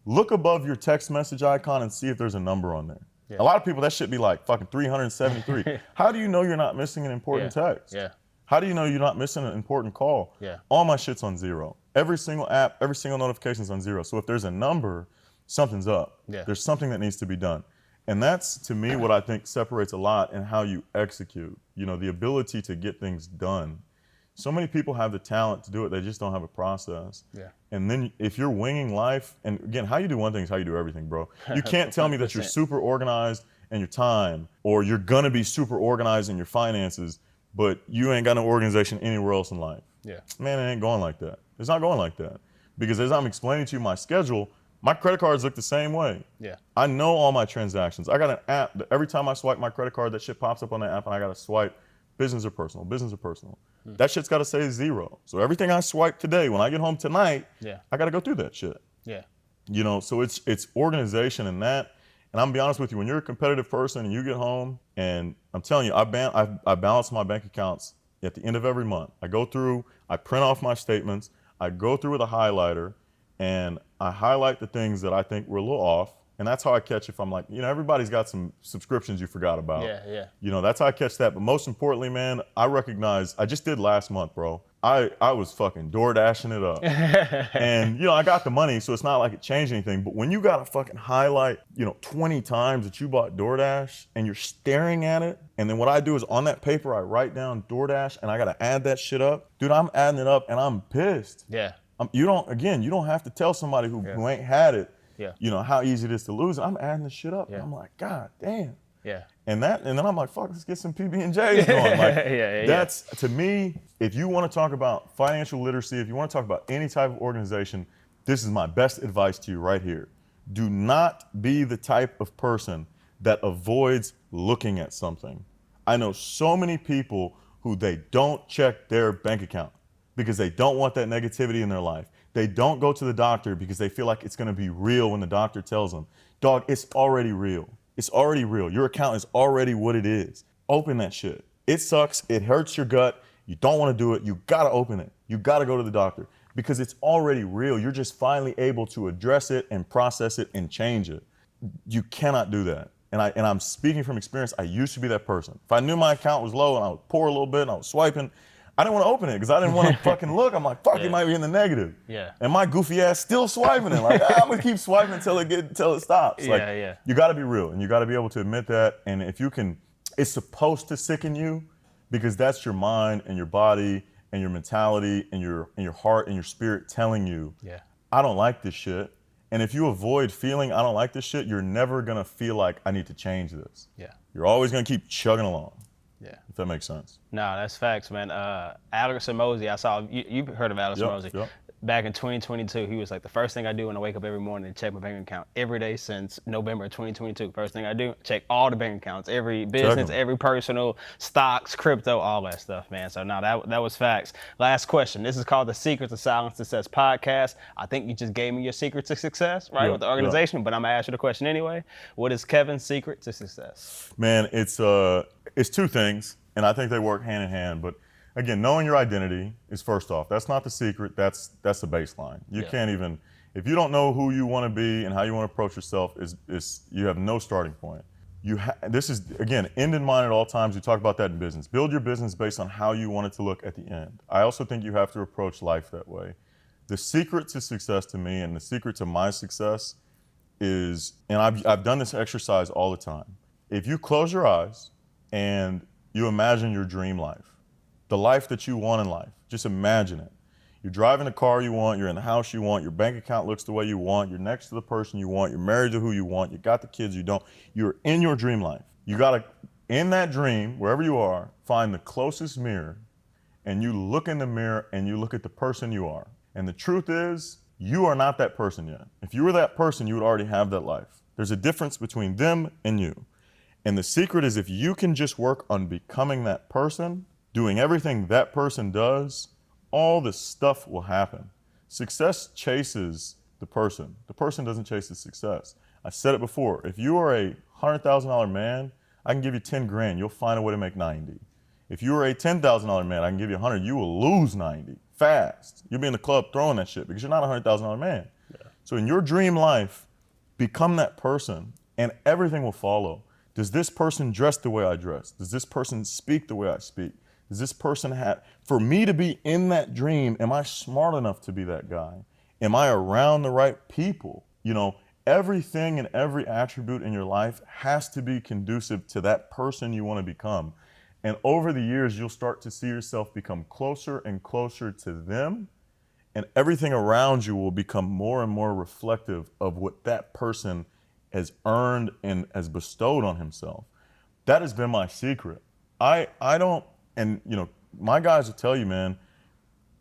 Look above your text message icon and see if there's a number on there. A lot of people, that should be like fucking 373. How do you know you're not missing an important text? How do you know you're not missing an important call? All my shit's on 0. Every single app, every single notification's on 0. So if there's a number, something's up. There's something that needs to be done. And that's, to me, what I think separates a lot in how you execute, the ability to get things done. So many people have the talent to do it, they just don't have a process. Yeah. And then if you're winging life, and again, how you do one thing is how you do everything, bro. You can't tell me that you're super organized in your time, or you're gonna be super organized in your finances, but you ain't got no organization anywhere else in life. Yeah. Man, it ain't going like that. It's not going like that. Because as I'm explaining to you my schedule, my credit cards look the same way. Yeah. I know all my transactions. I got an app that every time I swipe my credit card, that shit pops up on the app, and I gotta swipe business or personal, business or personal. That shit's gotta say 0. So everything I swipe today, when I get home tonight, I gotta go through that shit. Yeah. So it's organization in that. And I'm gonna be honest with you, when you're a competitive person and you get home, and I'm telling you, I balance my bank accounts at the end of every month. I go through, I print off my statements, I go through with a highlighter, and I highlight the things that I think were a little off. And that's how I catch if I'm like, everybody's got some subscriptions you forgot about. Yeah. That's how I catch that. But most importantly, man, I recognize, I just did last month, bro. I was fucking door dashing it up. And, I got the money, so it's not like it changed anything. But when you got to fucking highlight, 20 times that you bought DoorDash and you're staring at it, and then what I do is on that paper, I write down DoorDash and I got to add that shit up. Dude, I'm adding it up and I'm pissed. Yeah. You don't have to tell somebody who ain't had it, Yeah. how easy it is to lose. I'm adding this shit up. Yeah. And I'm like, God damn. Yeah. And then I'm like, fuck, let's get some PB&Js going. Like, that's, to me, if you want to talk about financial literacy, if you want to talk about any type of organization, this is my best advice to you right here. Do not be the type of person that avoids looking at something. I know so many people who they don't check their bank account because they don't want that negativity in their life. They don't go to the doctor because they feel like it's going to be real when the doctor tells them, dog, it's already real. It's already real. Your account is already what it is. Open that shit. It sucks. It hurts your gut. You don't want to do it. You got to open it. You got to go to the doctor because it's already real. You're just finally able to address it and process it and change it. You cannot do that. And I'm speaking from experience. I used to be that person. If I knew my account was low and I would pour a little bit and I was swiping, I didn't want to open it because I didn't want to fucking look. I'm like, fuck, it might be in the negative. Yeah. And my goofy ass still swiping it. Like, I'm gonna keep swiping until it stops. Like, you got to be real and you got to be able to admit that. And if you can, it's supposed to sicken you because that's your mind and your body and your mentality and your heart and your spirit telling you, I don't like this shit. And if you avoid feeling I don't like this shit, you're never gonna feel like I need to change this. Yeah. You're always gonna keep chugging along. Yeah. If that makes sense. No, that's facts, man. Alex Hormozi, I saw, you heard of Alex Hormozi. Yep. Back in 2022, he was like, the first thing I do when I wake up every morning is check my bank account every day since November 2022. First thing I do, check all the bank accounts, every business, every personal, stocks, crypto, all that stuff, man. So no, that was facts. Last question. This is called the Secret to Silent Success podcast. I think you just gave me your secret to success, right, with the organization, but I'm gonna ask you the question anyway. What is Kevin's secret to success? Man, it's 2 things, and I think they work hand in hand, but again, knowing your identity is first off. That's not the secret. That's the baseline. You can't even, if you don't know who you want to be and how you want to approach yourself, you have no starting point. This is, again, end in mind at all times. You talk about that in business. Build your business based on how you want it to look at the end. I also think you have to approach life that way. The secret to success to me and the secret to my success is, and I've done this exercise all the time. If you close your eyes and you imagine your dream life, the life that you want in life, just imagine it. You're driving the car you want, you're in the house you want, your bank account looks the way you want, you're next to the person you want, you're married to who you want, you got the kids you don't, you're in your dream life. You gotta, in that dream, wherever you are, find the closest mirror and you look in the mirror and you look at the person you are. And the truth is, you are not that person yet. If you were that person, you would already have that life. There's a difference between them and you. And the secret is if you can just work on becoming that person, doing everything that person does, all this stuff will happen. Success chases the person. The person doesn't chase the success. I said it before, if you are a $100,000 man, I can give you 10 grand, you'll find a way to make 90. If you are a $10,000 man, I can give you 100, you will lose 90, fast. You'll be in the club throwing that shit because you're not a $100,000 man. Yeah. So in your dream life, become that person and everything will follow. Does this person dress the way I dress? Does this person speak the way I speak? Does this person have, for me to be in that dream, am I smart enough to be that guy? Am I around the right people? everything and every attribute in your life has to be conducive to that person you want to become. And over the years, you'll start to see yourself become closer and closer to them, and everything around you will become more and more reflective of what that person has earned and has bestowed on himself. That has been my secret. I don't, and you know, my guys will tell you, man,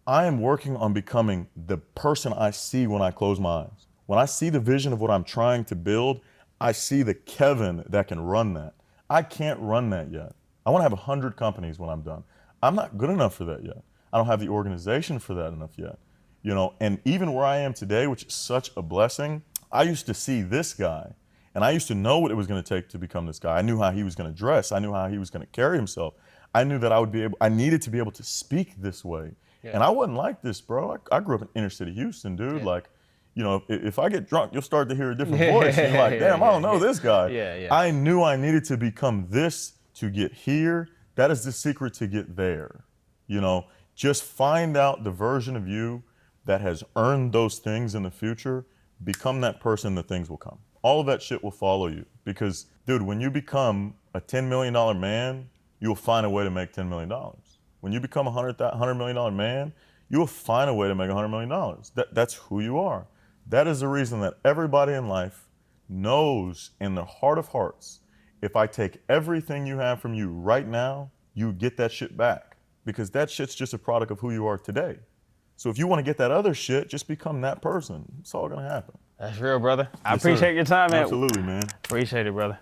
I am working on becoming the person I see when I close my eyes. When I see the vision of what I'm trying to build, I see the Kevin that can run that. I can't run that yet. I want to have 100 companies when I'm done. I'm not good enough for that yet. I don't have the organization for that enough yet. You know, and even where I am today, which is such a blessing, I used to see this guy, and I used to know what it was going to take to become this guy. I knew how he was going to dress. I knew how he was going to carry himself. I knew that I needed to be able to speak this way. Yeah. And I wasn't like this, bro. I grew up in inner city Houston, dude. Yeah. Like, you know, if I get drunk, you'll start to hear a different voice. And you're like, damn, I don't know this guy. I knew I needed to become this to get here. That is the secret to get there. You know, just find out the version of you that has earned those things in the future. Become that person, the things will come. All of that shit will follow you. Because, dude, when you become a $10 million man, you'll find a way to make $10 million. When you become a $100 million man, you will find a way to make $100 million. That's who you are. That is the reason that everybody in life knows in their heart of hearts, if I take everything you have from you right now, you get that shit back. Because that shit's just a product of who you are today. So if you want to get that other shit, just become that person. It's all gonna happen. That's real, brother. I appreciate your time, man. Absolutely, man. Appreciate it, brother.